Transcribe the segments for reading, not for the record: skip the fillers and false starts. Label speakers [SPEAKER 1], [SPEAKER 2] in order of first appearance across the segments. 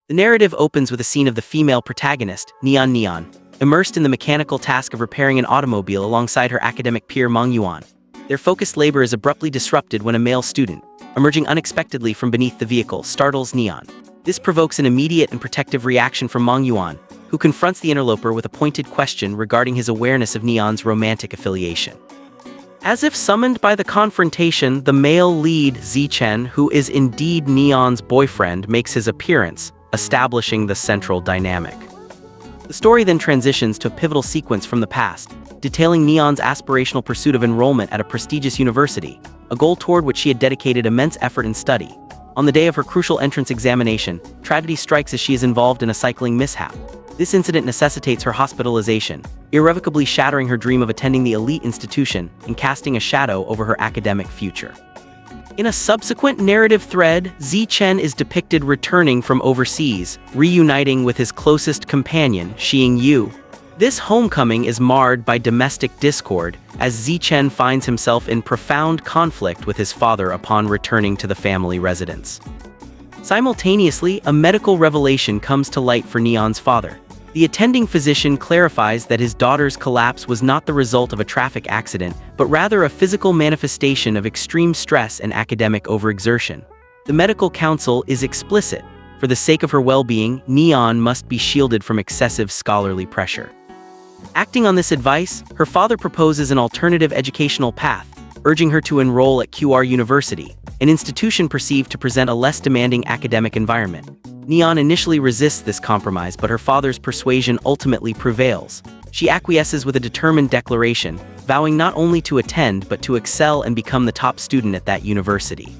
[SPEAKER 1] The narrative opens with a scene of the female protagonist, Neon, immersed in the mechanical task of repairing an automobile alongside her academic peer Mangyuan. Their focused labor is abruptly disrupted when a male student, emerging unexpectedly from beneath the vehicle, startles Neon. This provokes an immediate and protective reaction from Mangyuan, who confronts the interloper with a pointed question regarding his awareness of Neon's romantic affiliation. As if summoned by the confrontation, the male lead, Zichen, who is indeed Neon's boyfriend, makes his appearance, establishing the central dynamic. The story then transitions to a pivotal sequence from the past, detailing Neon's aspirational pursuit of enrollment at a prestigious university, a goal toward which she had dedicated immense effort and study. On the day of her crucial entrance examination, tragedy strikes as she is involved in a cycling mishap. This incident necessitates her hospitalization, irrevocably shattering her dream of attending the elite institution and casting a shadow over her academic future. In a subsequent narrative thread, Zichen is depicted returning from overseas, reuniting with his closest companion, Xingyu. This homecoming is marred by domestic discord, as Zichen finds himself in profound conflict with his father upon returning to the family residence. Simultaneously, a medical revelation comes to light for Neon's father. The attending physician clarifies that his daughter's collapse was not the result of a traffic accident, but rather a physical manifestation of extreme stress and academic overexertion. The medical counsel is explicit. For the sake of her well-being, Neon must be shielded from excessive scholarly pressure. Acting on this advice, her father proposes an alternative educational path, urging her to enroll at Kdrama University, an institution perceived to present a less demanding academic environment. Neon initially resists this compromise, but her father's persuasion ultimately prevails. She acquiesces with a determined declaration, vowing not only to attend but to excel and become the top student at that university.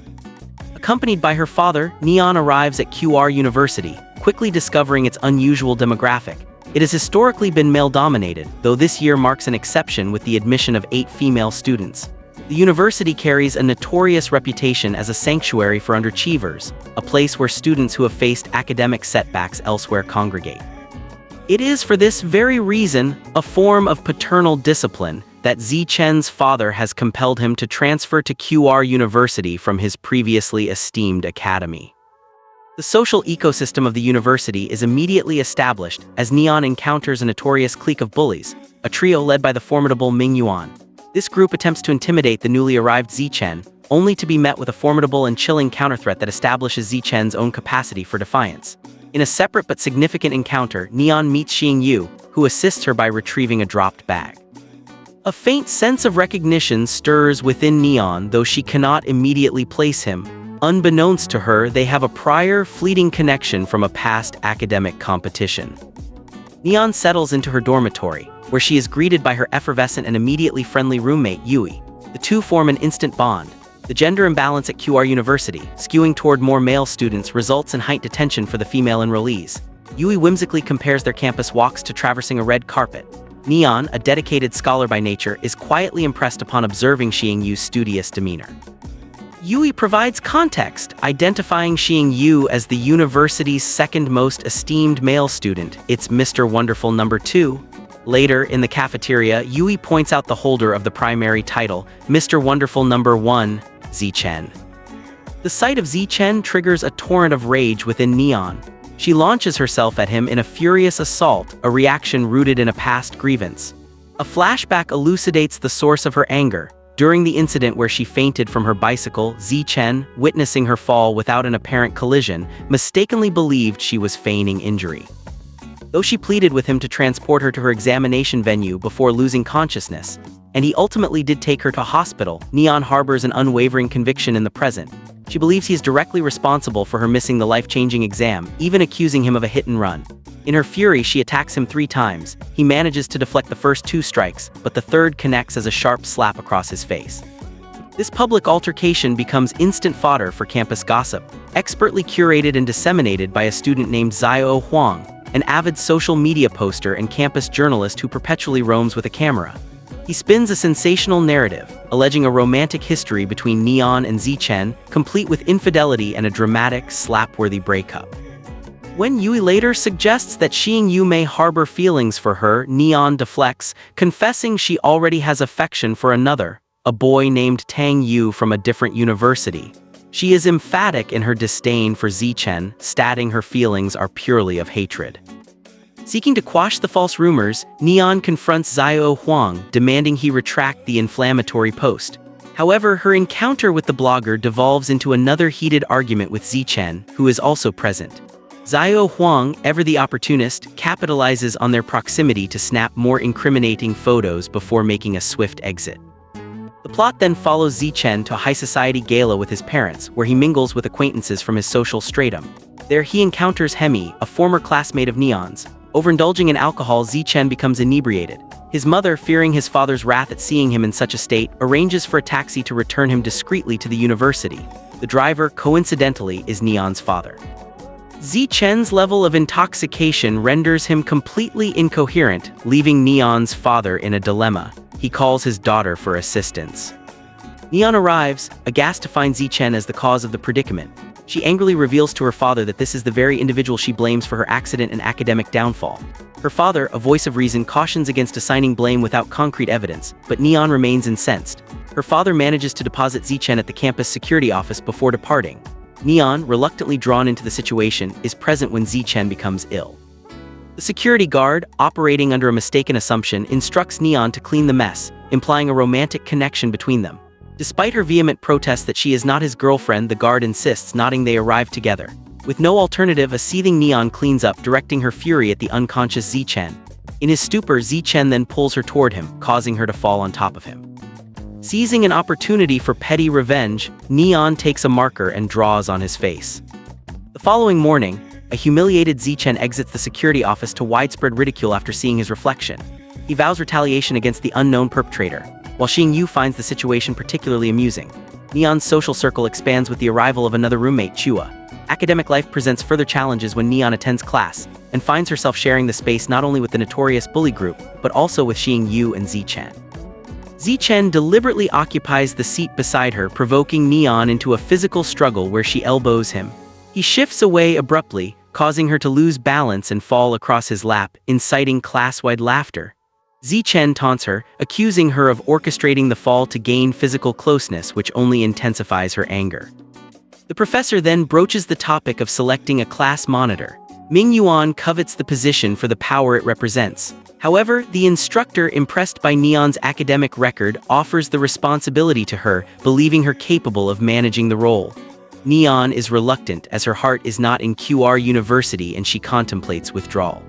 [SPEAKER 1] Accompanied by her father, Neon arrives at Kdrama University, quickly discovering its unusual demographic. It has historically been male-dominated, though this year marks an exception with the admission of 8 female students. The university carries a notorious reputation as a sanctuary for underachievers, a place where students who have faced academic setbacks elsewhere congregate. It is for this very reason, a form of paternal discipline, that Zichen's father has compelled him to transfer to Kdrama University from his previously esteemed academy. The social ecosystem of the university is immediately established as Neon encounters a notorious clique of bullies, a trio led by the formidable Mingyuan. This group attempts to intimidate the newly arrived Zichen, only to be met with a formidable and chilling counterthreat that establishes Zichen's own capacity for defiance. In a separate but significant encounter, Neon meets Xingyu, who assists her by retrieving a dropped bag. A faint sense of recognition stirs within Neon, though she cannot immediately place him. Unbeknownst to her, they have a prior, fleeting connection from a past academic competition. Neon settles into her dormitory, where she is greeted by her effervescent and immediately friendly roommate, Yui. The two form an instant bond. The gender imbalance at Kdrama University, skewing toward more male students, results in heightened attention for the female enrollees. Yui whimsically compares their campus walks to traversing a red carpet. Neon, a dedicated scholar by nature, is quietly impressed upon observing Xingyu's studious demeanor. Yui provides context, identifying Xingyu as the university's second most esteemed male student. It's Mr. Wonderful number 2. Later, in the cafeteria, Yui points out the holder of the primary title, Mr. Wonderful number 1, Zichen. The sight of Zichen triggers a torrent of rage within Neon. She launches herself at him in a furious assault, a reaction rooted in a past grievance. A flashback elucidates the source of her anger. During the incident where she fainted from her bicycle, Zichen, witnessing her fall without an apparent collision, mistakenly believed she was feigning injury. Though she pleaded with him to transport her to her examination venue before losing consciousness, and he ultimately did take her to a hospital, Neon harbors an unwavering conviction in the present. She believes he is directly responsible for her missing the life-changing exam, even accusing him of a hit and run. In her fury, she attacks him 3 times. He manages to deflect the first 2 strikes, but the third connects as a sharp slap across his face. This public altercation becomes instant fodder for campus gossip, expertly curated and disseminated by a student named Zio Huang, an avid social media poster and campus journalist who perpetually roams with a camera. He spins a sensational narrative, alleging a romantic history between Neon and Zichen, complete with infidelity and a dramatic, slap-worthy breakup. When Yui later suggests that Xingyu may harbor feelings for her, Neon deflects, confessing she already has affection for another, a boy named Tang Yu from a different university. She is emphatic in her disdain for Zichen, stating her feelings are purely of hatred. Seeking to quash the false rumors, Neon confronts Xiao Huang, demanding he retract the inflammatory post. However, her encounter with the blogger devolves into another heated argument with Zichen, who is also present. Xiao Huang, ever the opportunist, capitalizes on their proximity to snap more incriminating photos before making a swift exit. The plot then follows Zichen to a high society gala with his parents, where he mingles with acquaintances from his social stratum. There he encounters Hemi, a former classmate of Neon's. Overindulging in alcohol, Zichen becomes inebriated. His mother, fearing his father's wrath at seeing him in such a state, arranges for a taxi to return him discreetly to the university. The driver, coincidentally, is Neon's father. Zichen's level of intoxication renders him completely incoherent, leaving Neon's father in a dilemma. He calls his daughter for assistance. Neon arrives, aghast to find Zichen as the cause of the predicament. She angrily reveals to her father that this is the very individual she blames for her accident and academic downfall. Her father, a voice of reason, cautions against assigning blame without concrete evidence, but Neon remains incensed. Her father manages to deposit Zichen at the campus security office before departing. Neon, reluctantly drawn into the situation, is present when Zichen becomes ill. The security guard, operating under a mistaken assumption, instructs Neon to clean the mess, implying a romantic connection between them. Despite her vehement protest that she is not his girlfriend, the guard insists, nodding they arrive together. With no alternative, a seething Neon cleans up, directing her fury at the unconscious Zichen. In his stupor, Zichen then pulls her toward him, causing her to fall on top of him. Seizing an opportunity for petty revenge, Neon takes a marker and draws on his face. The following morning, a humiliated Zichen exits the security office to widespread ridicule after seeing his reflection. He vows retaliation against the unknown perpetrator, while Xingyu finds the situation particularly amusing. Neon's social circle expands with the arrival of another roommate, Chua. Academic life presents further challenges when Neon attends class, and finds herself sharing the space not only with the notorious bully group, but also with Xingyu and Zichen. Zichen deliberately occupies the seat beside her, provoking Neon into a physical struggle where she elbows him. He shifts away abruptly, causing her to lose balance and fall across his lap, inciting class-wide laughter. Zichen taunts her, accusing her of orchestrating the fall to gain physical closeness, which only intensifies her anger. The professor then broaches the topic of selecting a class monitor. Ming Yuan covets the position for the power it represents. However, the instructor, impressed by Neon's academic record, offers the responsibility to her, believing her capable of managing the role. Neon is reluctant as her heart is not in QR University and she contemplates withdrawal.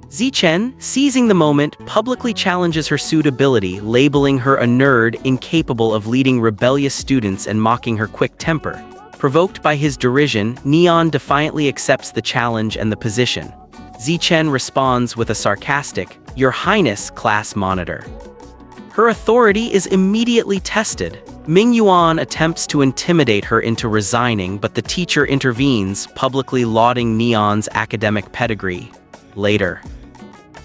[SPEAKER 1] Zichen, seizing the moment, publicly challenges her suitability, labeling her a nerd incapable of leading rebellious students and mocking her quick temper. Provoked by his derision, Neon defiantly accepts the challenge and the position. Zichen responds with a sarcastic, "Your Highness, class monitor." Her authority is immediately tested. Ming Yuan attempts to intimidate her into resigning, but the teacher intervenes, publicly lauding Neon's academic pedigree. Later,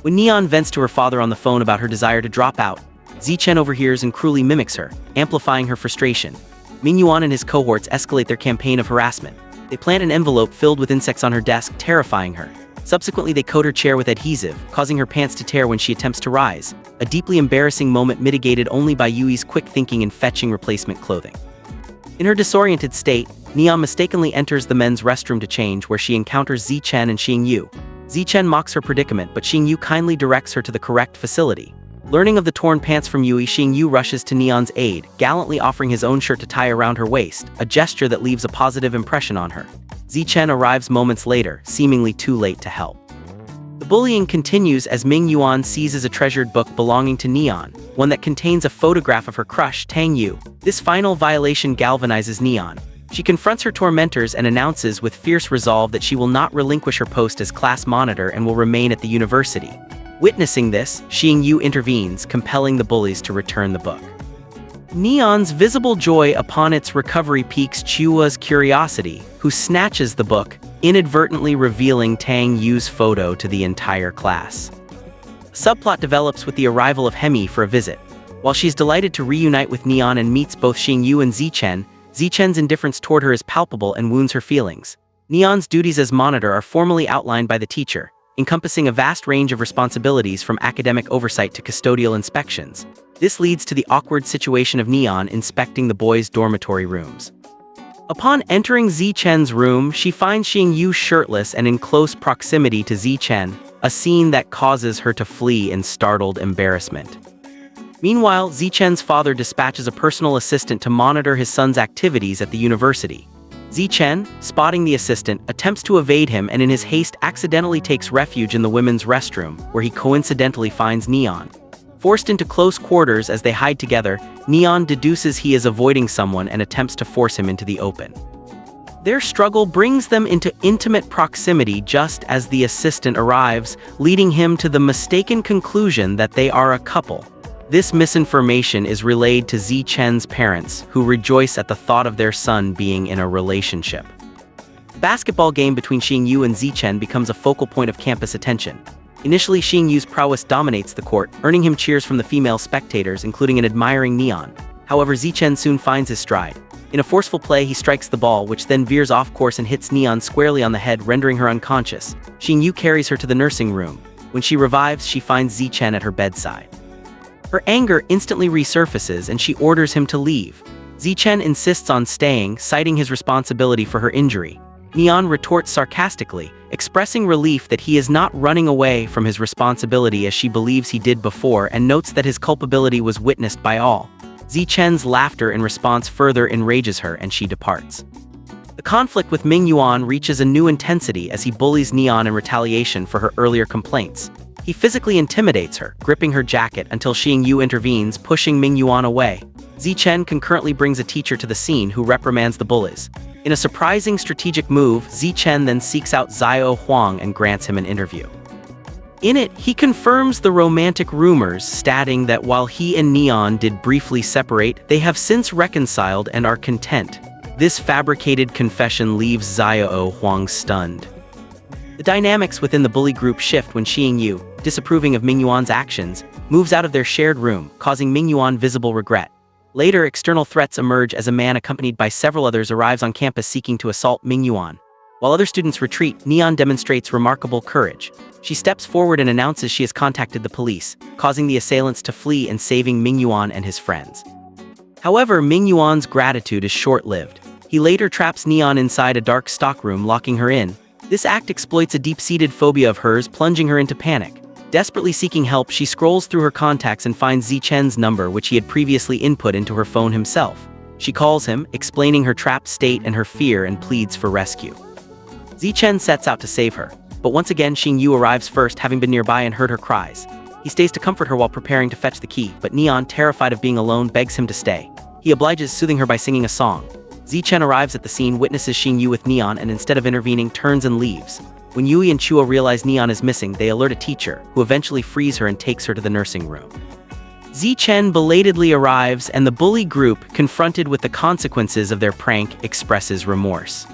[SPEAKER 1] when Neon vents to her father on the phone about her desire to drop out, Zichen overhears and cruelly mimics her, amplifying her frustration. Ming Yuan and his cohorts escalate their campaign of harassment. They plant an envelope filled with insects on her desk, terrifying her. Subsequently, they coat her chair with adhesive, causing her pants to tear when she attempts to rise, a deeply embarrassing moment mitigated only by Yui's quick thinking and fetching replacement clothing. In her disoriented state, Neon mistakenly enters the men's restroom to change, where she encounters Zichen and Xingyu. Zichen mocks her predicament, but Xingyu kindly directs her to the correct facility. Learning of the torn pants from Yui, Xingyu rushes to Neon's aid, gallantly offering his own shirt to tie around her waist, a gesture that leaves a positive impression on her. Zichen arrives moments later, seemingly too late to help. The bullying continues as Ming Yuan seizes a treasured book belonging to Neon, one that contains a photograph of her crush, Tang Yu. This final violation galvanizes Neon. She confronts her tormentors and announces with fierce resolve that she will not relinquish her post as class monitor and will remain at the university. Witnessing this, Xingyu intervenes, compelling the bullies to return the book. Neon's visible joy upon its recovery piques Chua's curiosity, who snatches the book, inadvertently revealing Tang Yu's photo to the entire class. A subplot develops with the arrival of Hemi for a visit. While she's delighted to reunite with Neon and meets both Xingyu and Zichen, Zichen's indifference toward her is palpable and wounds her feelings. Neon's duties as monitor are formally outlined by the teacher, encompassing a vast range of responsibilities from academic oversight to custodial inspections. This leads to the awkward situation of Neon inspecting the boys' dormitory rooms. Upon entering Zichen's room, she finds Xingyu shirtless and in close proximity to Zichen, a scene that causes her to flee in startled embarrassment. Meanwhile, Zichen's father dispatches a personal assistant to monitor his son's activities at the university. Zichen, spotting the assistant, attempts to evade him and in his haste accidentally takes refuge in the women's restroom, where he coincidentally finds Neon. Forced into close quarters as they hide together, Neon deduces he is avoiding someone and attempts to force him into the open. Their struggle brings them into intimate proximity just as the assistant arrives, leading him to the mistaken conclusion that they are a couple. This misinformation is relayed to Zichen's parents, who rejoice at the thought of their son being in a relationship. The basketball game between Xingyu and Zichen becomes a focal point of campus attention. Initially, Xingyu's prowess dominates the court, earning him cheers from the female spectators, including an admiring Neon. However, Zichen soon finds his stride. In a forceful play, he strikes the ball, which then veers off course and hits Neon squarely on the head, rendering her unconscious. Xingyu carries her to the nursing room. When she revives, she finds Zichen at her bedside. Her anger instantly resurfaces and she orders him to leave. Zichen insists on staying, citing his responsibility for her injury. Neon retorts sarcastically, expressing relief that he is not running away from his responsibility as she believes he did before and notes that his culpability was witnessed by all. Zichen's laughter in response further enrages her and she departs. The conflict with Mingyuan reaches a new intensity as he bullies Neon in retaliation for her earlier complaints. He physically intimidates her, gripping her jacket until Xingyu intervenes, pushing Mingyuan away. Zichen concurrently brings a teacher to the scene who reprimands the bullies. In a surprising strategic move, Zichen then seeks out Xiao Huang and grants him an interview. In it, he confirms the romantic rumors, stating that while he and Neon did briefly separate, they have since reconciled and are content. This fabricated confession leaves Xiao Huang stunned. The dynamics within the bully group shift when Xingyu, disapproving of Mingyuan's actions, moves out of their shared room, causing Mingyuan visible regret. Later, external threats emerge as a man accompanied by several others arrives on campus seeking to assault Mingyuan. While other students retreat, Neon demonstrates remarkable courage. She steps forward and announces she has contacted the police, causing the assailants to flee and saving Mingyuan and his friends. However, Mingyuan's gratitude is short-lived. He later traps Neon inside a dark stockroom, locking her in. This act exploits a deep-seated phobia of hers, plunging her into panic. Desperately seeking help, she scrolls through her contacts and finds Zichen's number, which he had previously input into her phone himself. She calls him, explaining her trapped state and her fear, and pleads for rescue. Zichen sets out to save her, but once again Xingyu arrives first, having been nearby and heard her cries. He stays to comfort her while preparing to fetch the key, but Neon, terrified of being alone, begs him to stay. He obliges, soothing her by singing a song. Zichen arrives at the scene, witnesses Xingyu with Neon, and instead of intervening, turns and leaves. When Yui and Chuo realize Neon is missing, they alert a teacher, who eventually frees her and takes her to the nursing room. Zichen belatedly arrives, and the bully group, confronted with the consequences of their prank, expresses remorse.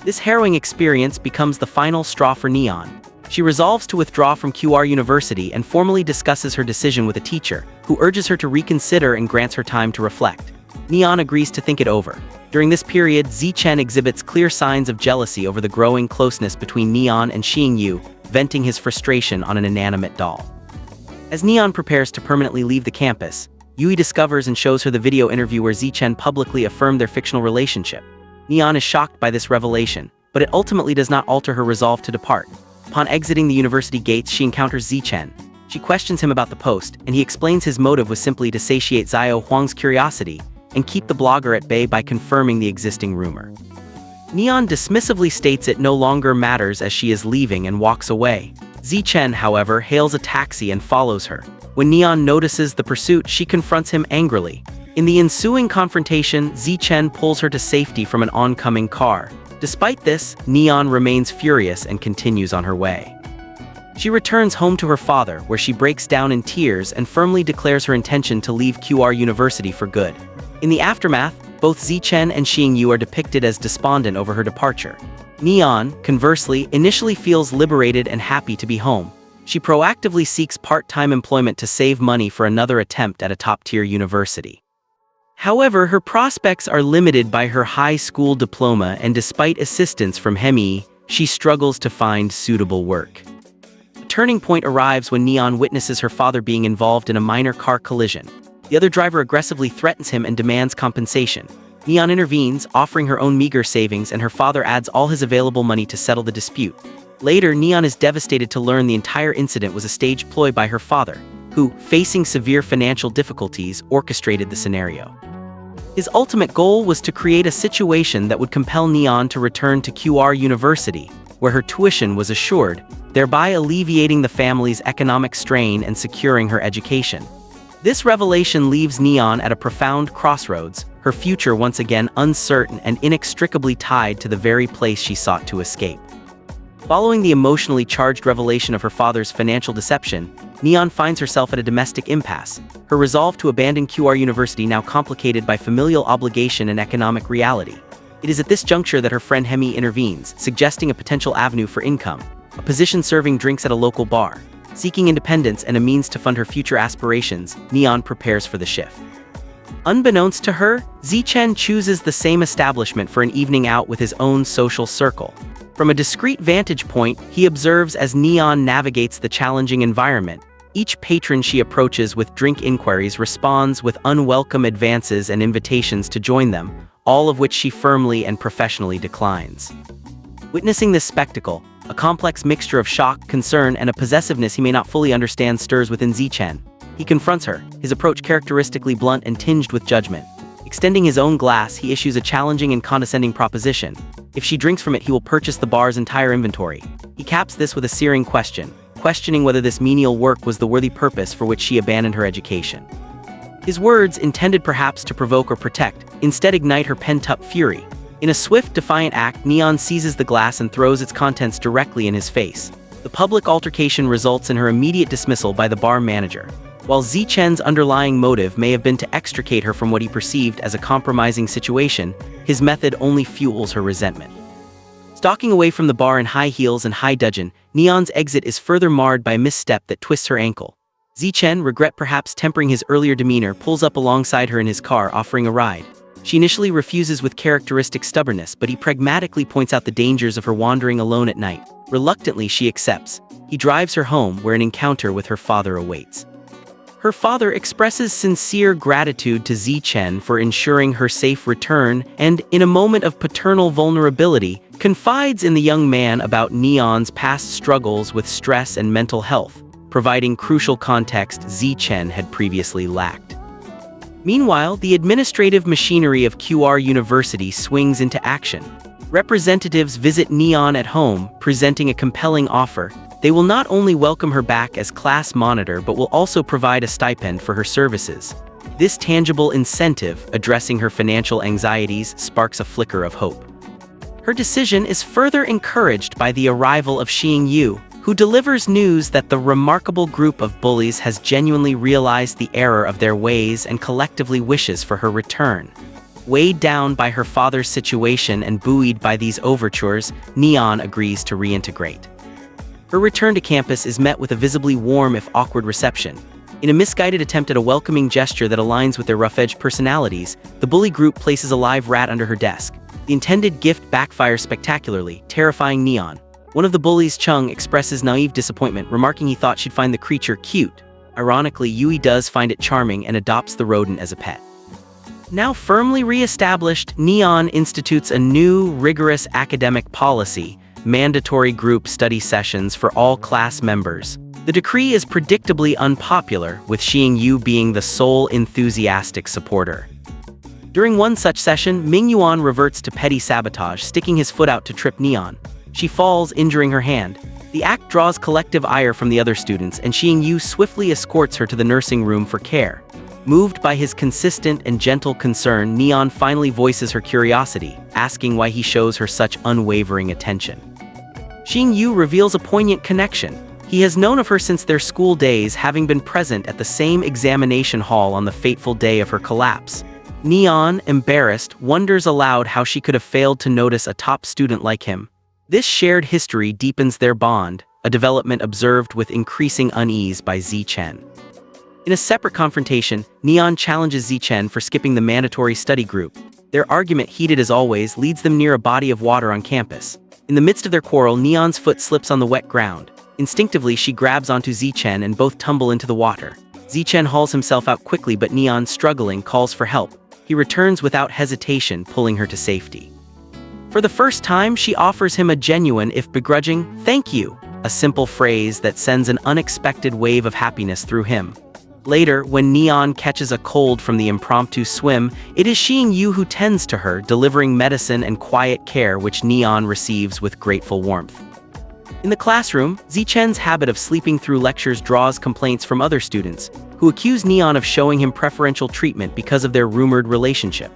[SPEAKER 1] This harrowing experience becomes the final straw for Neon. She resolves to withdraw from QR University and formally discusses her decision with a teacher, who urges her to reconsider and grants her time to reflect. Neon agrees to think it over. During this period, Zichen exhibits clear signs of jealousy over the growing closeness between Neon and Xingyu, venting his frustration on an inanimate doll. As Neon prepares to permanently leave the campus, Yui discovers and shows her the video interview where Zichen publicly affirmed their fictional relationship. Neon is shocked by this revelation, but it ultimately does not alter her resolve to depart. Upon exiting the university gates, she encounters Zichen. She questions him about the post, and he explains his motive was simply to satiate Xiao Huang's curiosity and keep the blogger at bay by confirming the existing rumor. Neon dismissively states it no longer matters as she is leaving and walks away. Zichen, however, hails a taxi and follows her. When Neon notices the pursuit, she confronts him angrily. In the ensuing confrontation, Zichen pulls her to safety from an oncoming car. Despite this, Neon remains furious and continues on her way. She returns home to her father, where she breaks down in tears and firmly declares her intention to leave QR University for good. In the aftermath, both Zichen and Xingyu are depicted as despondent over her departure. Neon, conversely, initially feels liberated and happy to be home. She proactively seeks part-time employment to save money for another attempt at a top-tier university. However, her prospects are limited by her high school diploma, and despite assistance from Hemi, she struggles to find suitable work. A turning point arrives when Neon witnesses her father being involved in a minor car collision. The other driver aggressively threatens him and demands compensation. Neon intervenes, offering her own meager savings, and her father adds all his available money to settle the dispute. Later, Neon is devastated to learn the entire incident was a staged ploy by her father, who, facing severe financial difficulties, orchestrated the scenario. His ultimate goal was to create a situation that would compel Neon to return to Kdrama University, where her tuition was assured, thereby alleviating the family's economic strain and securing her education. This revelation leaves Neon at a profound crossroads, her future once again uncertain and inextricably tied to the very place she sought to escape. Following the emotionally charged revelation of her father's financial deception, Neon finds herself at a domestic impasse, her resolve to abandon Kdrama University now complicated by familial obligation and economic reality. It is at this juncture that her friend Hemi intervenes, suggesting a potential avenue for income, a position serving drinks at a local bar. Seeking independence and a means to fund her future aspirations, Neon prepares for the shift. Unbeknownst to her, Zichen chooses the same establishment for an evening out with his own social circle. From a discreet vantage point, he observes as Neon navigates the challenging environment. Each patron she approaches with drink inquiries responds with unwelcome advances and invitations to join them, all of which she firmly and professionally declines. Witnessing this spectacle, a complex mixture of shock, concern, and a possessiveness he may not fully understand stirs within Zichen. He confronts her, his approach characteristically blunt and tinged with judgment. Extending his own glass, he issues a challenging and condescending proposition. If she drinks from it, he will purchase the bar's entire inventory. He caps this with a searing question, questioning whether this menial work was the worthy purpose for which she abandoned her education. His words, intended perhaps to provoke or protect, instead ignite her pent-up fury. In a swift, defiant act, Neon seizes the glass and throws its contents directly in his face. The public altercation results in her immediate dismissal by the bar manager. While Zichen's underlying motive may have been to extricate her from what he perceived as a compromising situation, his method only fuels her resentment. Stalking away from the bar in high heels and high dudgeon, Neon's exit is further marred by a misstep that twists her ankle. Zichen, regret perhaps tempering his earlier demeanor, pulls up alongside her in his car, offering a ride. She initially refuses with characteristic stubbornness, but he pragmatically points out the dangers of her wandering alone at night. Reluctantly, she accepts. He drives her home, where an encounter with her father awaits. Her father expresses sincere gratitude to Zichen for ensuring her safe return and, in a moment of paternal vulnerability, confides in the young man about Neon's past struggles with stress and mental health, providing crucial context Zichen had previously lacked. Meanwhile, the administrative machinery of Kdrama University swings into action. Representatives visit Neon at home, presenting a compelling offer. They will not only welcome her back as class monitor but will also provide a stipend for her services. This tangible incentive, addressing her financial anxieties, sparks a flicker of hope. Her decision is further encouraged by the arrival of Xing, who delivers news that the remarkable group of bullies has genuinely realized the error of their ways and collectively wishes for her return. Weighed down by her father's situation and buoyed by these overtures, Neon agrees to reintegrate. Her return to campus is met with a visibly warm if awkward reception. In a misguided attempt at a welcoming gesture that aligns with their rough-edged personalities, the bully group places a live rat under her desk. The intended gift backfires spectacularly, terrifying Neon. One of the bullies, Chung, expresses naive disappointment, remarking he thought she'd find the creature cute. Ironically, Yui does find it charming and adopts the rodent as a pet. Now firmly re-established, Neon institutes a new, rigorous academic policy, mandatory group study sessions for all class members. The decree is predictably unpopular, with Xing being the sole enthusiastic supporter. During one such session, Mingyuan reverts to petty sabotage, sticking his foot out to trip Neon. She falls, injuring her hand. The act draws collective ire from the other students, and Xing swiftly escorts her to the nursing room for care. Moved by his consistent and gentle concern, Neon finally voices her curiosity, asking why he shows her such unwavering attention. Xing reveals a poignant connection. He has known of her since their school days, having been present at the same examination hall on the fateful day of her collapse. Neon, embarrassed, wonders aloud how she could have failed to notice a top student like him. This shared history deepens their bond, a development observed with increasing unease by Zichen. In a separate confrontation, Neon challenges Zichen for skipping the mandatory study group. Their argument, heated as always, leads them near a body of water on campus. In the midst of their quarrel, Neon's foot slips on the wet ground. Instinctively, she grabs onto Zichen and both tumble into the water. Zichen hauls himself out quickly, but Neon, struggling, calls for help. he returns without hesitation, pulling her to safety. For the first time, she offers him a genuine, if begrudging, "thank you," a simple phrase that sends an unexpected wave of happiness through him. Later, when Neon catches a cold from the impromptu swim, it is Xing-yu who tends to her, delivering medicine and quiet care which Neon receives with grateful warmth. In the classroom, Zichen's habit of sleeping through lectures draws complaints from other students, who accuse Neon of showing him preferential treatment because of their rumored relationship.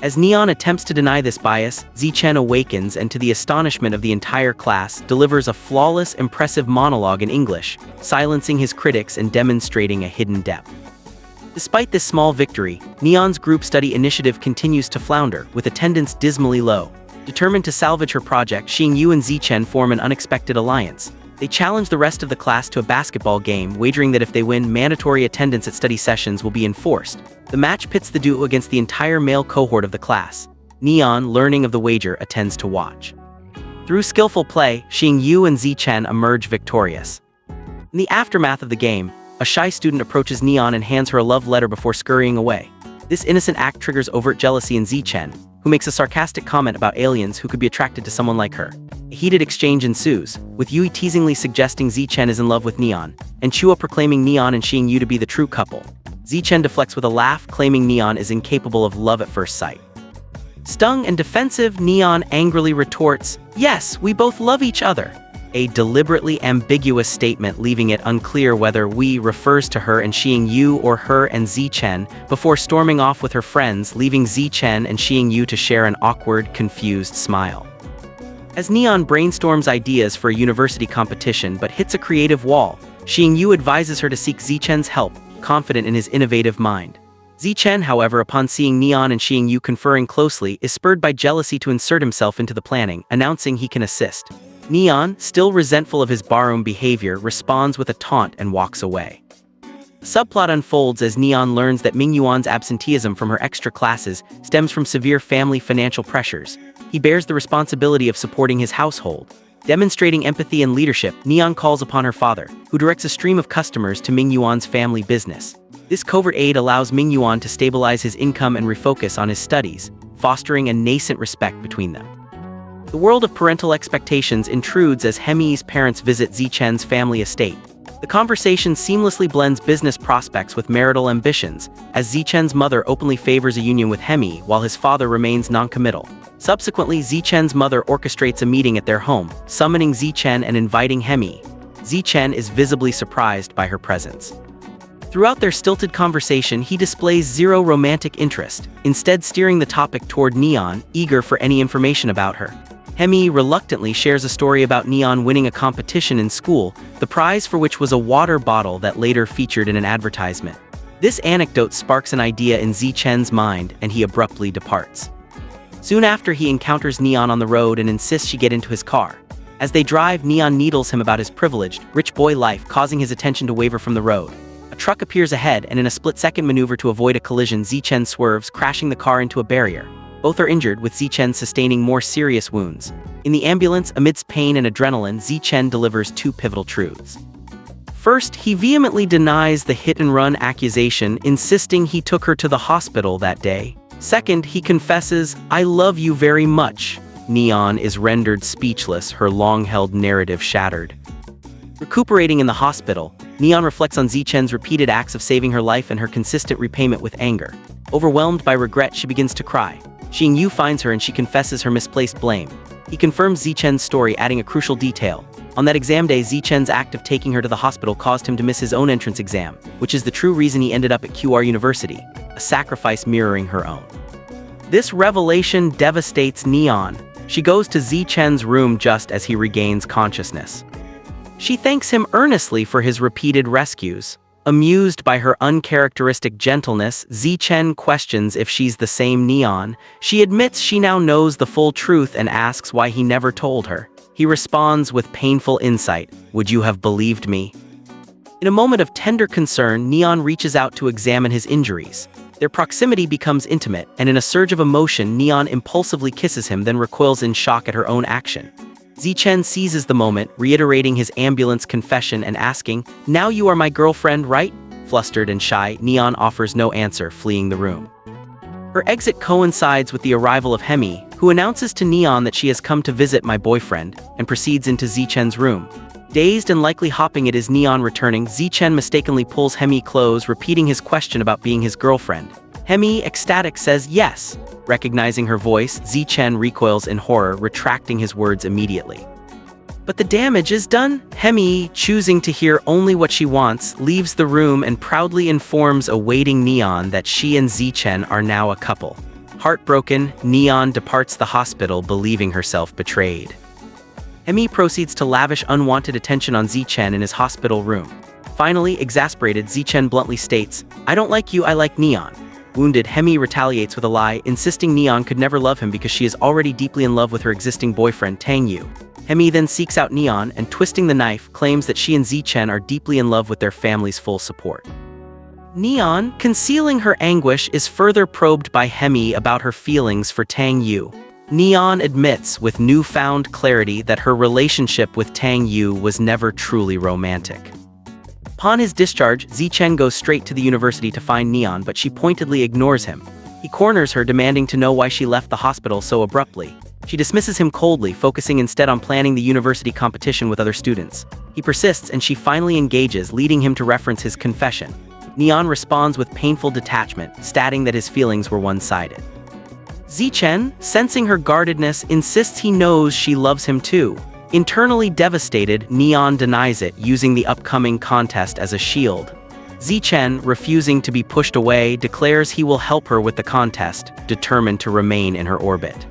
[SPEAKER 1] As Neon attempts to deny this bias, Zichen awakens and, to the astonishment of the entire class, delivers a flawless, impressive monologue in English, silencing his critics and demonstrating a hidden depth. Despite this small victory, Neon's group study initiative continues to flounder, with attendance dismally low. Determined to salvage her project, Xing-yu and Zichen form an unexpected alliance. They challenge the rest of the class to a basketball game, wagering that if they win, mandatory attendance at study sessions will be enforced. The match pits the duo against the entire male cohort of the class. Neon, learning of the wager, attends to watch. Through skillful play, Xing-yu and Zichen emerge victorious. In the aftermath of the game, a shy student approaches Neon and hands her a love letter before scurrying away. This innocent act triggers overt jealousy in Zichen, who makes a sarcastic comment about aliens who could be attracted to someone like her. A heated exchange ensues, with Yui teasingly suggesting Zichen is in love with Neon, and Chua proclaiming Neon and Xing-yu to be the true couple. Zichen deflects with a laugh, claiming Neon is incapable of love at first sight. Stung and defensive, Neon angrily retorts, "Yes, we both love each other," a deliberately ambiguous statement leaving it unclear whether "we" refers to her and Xing-yu or her and Zichen, before storming off with her friends, leaving Zichen and Xing-yu to share an awkward, confused smile. As Neon brainstorms ideas for a university competition but hits a creative wall, Xing-yu advises her to seek Zichen's help, confident in his innovative mind. Zichen, however, upon seeing Neon and Xing-yu conferring closely, is spurred by jealousy to insert himself into the planning, announcing he can assist. Neon, still resentful of his barroom behavior, responds with a taunt and walks away. The subplot unfolds as Neon learns that Mingyuan's absenteeism from her extra classes stems from severe family financial pressures. He bears the responsibility of supporting his household. Demonstrating empathy and leadership, Neon calls upon her father, who directs a stream of customers to Mingyuan's family business. This covert aid allows Mingyuan to stabilize his income and refocus on his studies, fostering a nascent respect between them. The world of parental expectations intrudes as Hemi's parents visit Zichen's family estate. The conversation seamlessly blends business prospects with marital ambitions, as Zichen's mother openly favors a union with Hemi while his father remains non-committal. Subsequently, Zichen's mother orchestrates a meeting at their home, summoning Zichen and inviting Hemi. Zichen is visibly surprised by her presence. Throughout their stilted conversation, he displays zero romantic interest, instead steering the topic toward Neon, eager for any information about her. Hemi reluctantly shares a story about Neon winning a competition in school, the prize for which was a water bottle that later featured in an advertisement. This anecdote sparks an idea in Zichen's mind, and he abruptly departs. Soon after, he encounters Neon on the road and insists she get into his car. As they drive, Neon needles him about his privileged, rich boy life, causing his attention to waver from the road. A truck appears ahead, and in a split-second maneuver to avoid a collision, Zichen swerves, crashing the car into a barrier. Both are injured, with Zichen sustaining more serious wounds. In the ambulance, amidst pain and adrenaline, Zichen delivers two pivotal truths. First, he vehemently denies the hit-and-run accusation, insisting he took her to the hospital that day. Second, he confesses, "I love you very much." Neon is rendered speechless, her long-held narrative shattered. Recuperating in the hospital, Neon reflects on Zichen's repeated acts of saving her life and her consistent repayment with anger. Overwhelmed by regret, she begins to cry. Xing-yu finds her and she confesses her misplaced blame. He confirms Zichen's story, adding a crucial detail. On that exam day, Zichen's act of taking her to the hospital caused him to miss his own entrance exam, which is the true reason he ended up at QR University, a sacrifice mirroring her own. This revelation devastates Neon. She goes to Zichen's room just as he regains consciousness. She thanks him earnestly for his repeated rescues. Amused by her uncharacteristic gentleness, Zichen questions if she's the same Neon. She admits she now knows the full truth and asks why he never told her. He responds with painful insight, "Would you have believed me?" In a moment of tender concern, Neon reaches out to examine his injuries. Their proximity becomes intimate, and in a surge of emotion, Neon impulsively kisses him, then recoils in shock at her own action. Zichen seizes the moment, reiterating his ambulance confession and asking, "Now you are my girlfriend, right?" Flustered and shy, Neon offers no answer, fleeing the room. Her exit coincides with the arrival of Hemi, who announces to Neon that she has come to visit my boyfriend, and proceeds into Zichen's room. Dazed and likely hopping it is Neon returning, Zichen mistakenly pulls Hemi close, repeating his question about being his girlfriend. Hemi, ecstatic, says yes. Recognizing her voice, Zichen recoils in horror, retracting his words immediately. But the damage is done. Hemi, choosing to hear only what she wants, leaves the room and proudly informs awaiting Neon that she and Zichen are now a couple. Heartbroken, Neon departs the hospital, believing herself betrayed. Hemi proceeds to lavish unwanted attention on Zichen in his hospital room. Finally, exasperated, Zichen bluntly states, "I don't like you, I like Neon." Wounded, Hemi retaliates with a lie, insisting Neon could never love him because she is already deeply in love with her existing boyfriend, Tang Yu. Hemi then seeks out Neon and, twisting the knife, claims that she and Zichen are deeply in love with their family's full support. Neon, concealing her anguish, is further probed by Hemi about her feelings for Tang Yu. Neon admits with newfound clarity that her relationship with Tang Yu was never truly romantic. Upon his discharge, Zichen goes straight to the university to find Neon, but she pointedly ignores him. He corners her, demanding to know why she left the hospital so abruptly. She dismisses him coldly, focusing instead on planning the university competition with other students. He persists and she finally engages, leading him to reference his confession. Neon responds with painful detachment, stating that his feelings were one-sided. Zichen, sensing her guardedness, insists he knows she loves him too. Internally devastated, Neon denies it, using the upcoming contest as a shield. Zichen, refusing to be pushed away, declares he will help her with the contest, determined to remain in her orbit.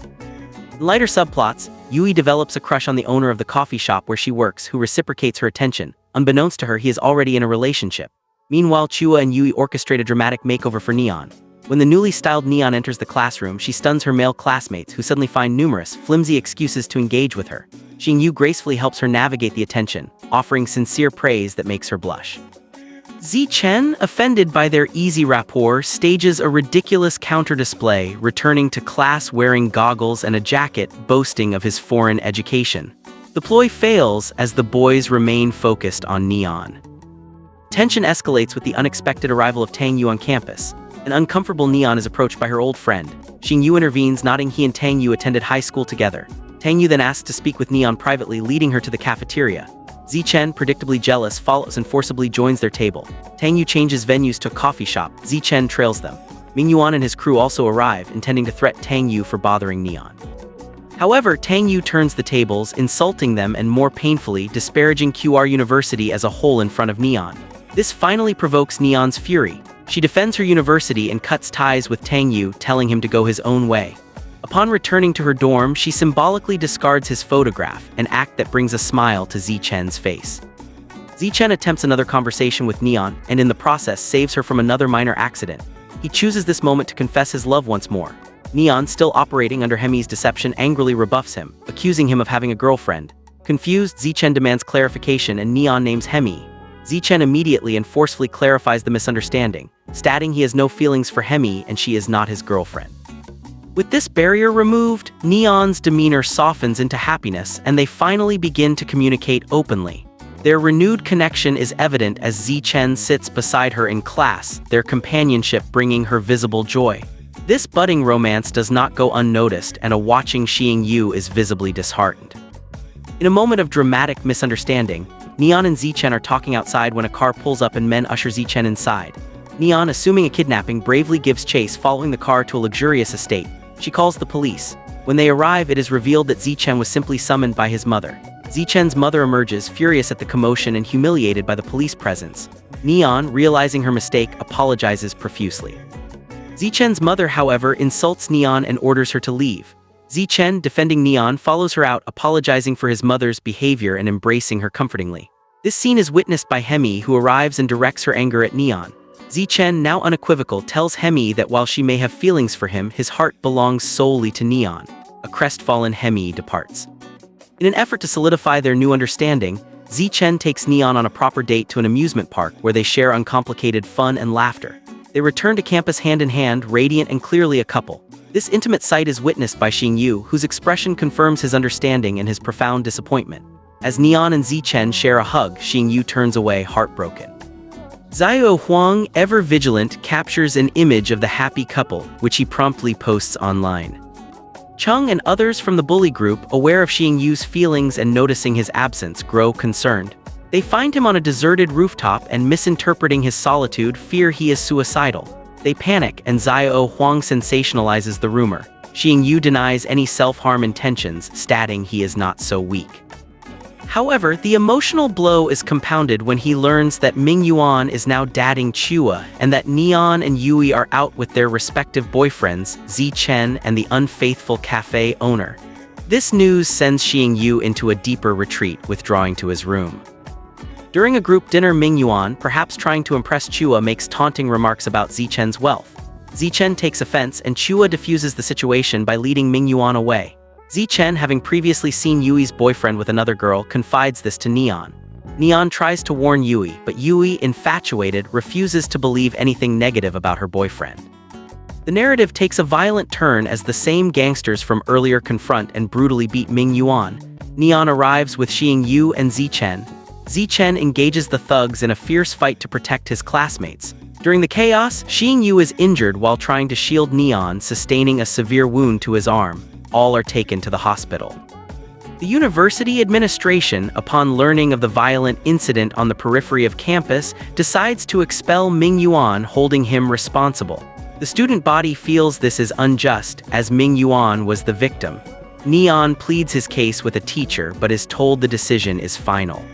[SPEAKER 1] In lighter subplots, Yui develops a crush on the owner of the coffee shop where she works, who reciprocates her attention. Unbeknownst to her, he is already in a relationship. Meanwhile, Chua and Yui orchestrate a dramatic makeover for Neon. When the newly styled Neon enters the classroom, she stuns her male classmates, who suddenly find numerous, flimsy excuses to engage with her. Xingyu gracefully helps her navigate the attention, offering sincere praise that makes her blush. Zichen, offended by their easy rapport, stages a ridiculous counter-display, returning to class wearing goggles and a jacket, boasting of his foreign education. The ploy fails as the boys remain focused on Neon. Tension escalates with the unexpected arrival of Tang Yu on campus. An uncomfortable Neon is approached by her old friend. Xingyu intervenes, nodding he and Tang Yu attended high school together. Tang Yu then asks to speak with Neon privately, leading her to the cafeteria. Zichen, predictably jealous, follows and forcibly joins their table. Tang Yu changes venues to a coffee shop. Zichen trails them. Mingyuan and his crew also arrive, intending to threaten Tang Yu for bothering Neon. However, Tang Yu turns the tables, insulting them and, more painfully, disparaging QR University as a whole in front of Neon. This finally provokes Neon's fury. She defends her university and cuts ties with Tang Yu, telling him to go his own way. Upon returning to her dorm, she symbolically discards his photograph, an act that brings a smile to Zichen's face. Zichen attempts another conversation with Neon, and in the process saves her from another minor accident. He chooses this moment to confess his love once more. Neon, still operating under Hemi's deception, angrily rebuffs him, accusing him of having a girlfriend. Confused, Zichen demands clarification and Neon names Hemi. Zichen immediately and forcefully clarifies the misunderstanding, stating he has no feelings for Hemi and she is not his girlfriend. With this barrier removed, Neon's demeanor softens into happiness and they finally begin to communicate openly. Their renewed connection is evident as Zichen sits beside her in class, their companionship bringing her visible joy. This budding romance does not go unnoticed and a watching Xingyu is visibly disheartened. In a moment of dramatic misunderstanding, Neon and Zichen are talking outside when a car pulls up and men usher Zichen inside. Neon, assuming a kidnapping, bravely gives chase, following the car to a luxurious estate. She calls the police. When they arrive, it is revealed that Zichen was simply summoned by his mother. Zichen's mother emerges, furious at the commotion and humiliated by the police presence. Neon, realizing her mistake, apologizes profusely. Zichen's mother, however, insults Neon and orders her to leave. Zichen, defending Neon, follows her out, apologizing for his mother's behavior and embracing her comfortingly. This scene is witnessed by Hemi, who arrives and directs her anger at Neon. Zichen, now unequivocal, tells Hemi that while she may have feelings for him, his heart belongs solely to Neon. A crestfallen Hemi departs. In an effort to solidify their new understanding, Zichen takes Neon on a proper date to an amusement park where they share uncomplicated fun and laughter. They return to campus hand in hand, radiant and clearly a couple. This intimate sight is witnessed by Xingyu, whose expression confirms his understanding and his profound disappointment. As Neon and Zichen share a hug, Xingyu turns away heartbroken. Xiao Huang, ever vigilant, captures an image of the happy couple, which he promptly posts online. Chung and others from the bully group, aware of Xingyu's feelings and noticing his absence, grow concerned. They find him on a deserted rooftop and, misinterpreting his solitude, fear he is suicidal. They panic, and Xiao Huang sensationalizes the rumor. Xingyu denies any self-harm intentions, stating he is not so weak. However, the emotional blow is compounded when he learns that Mingyuan is now dating Chua and that Neon and Yui are out with their respective boyfriends, Zichen and the unfaithful cafe owner. This news sends Xingyu into a deeper retreat, withdrawing to his room. During a group dinner, Mingyuan, perhaps trying to impress Chua, makes taunting remarks about Zichen's wealth. Zichen takes offense, and Chua diffuses the situation by leading Mingyuan away. Zichen, having previously seen Yui's boyfriend with another girl, confides this to Neon. Neon tries to warn Yui, but Yui, infatuated, refuses to believe anything negative about her boyfriend. The narrative takes a violent turn as the same gangsters from earlier confront and brutally beat Mingyuan. Neon arrives with Xingyu and Zichen. Zichen engages the thugs in a fierce fight to protect his classmates. During the chaos, Xingyu is injured while trying to shield Neon, sustaining a severe wound to his arm. All are taken to the hospital. The university administration, upon learning of the violent incident on the periphery of campus, decides to expel Mingyuan, holding him responsible. The student body feels this is unjust, as Mingyuan was the victim. Neon pleads his case with a teacher, but is told the decision is final.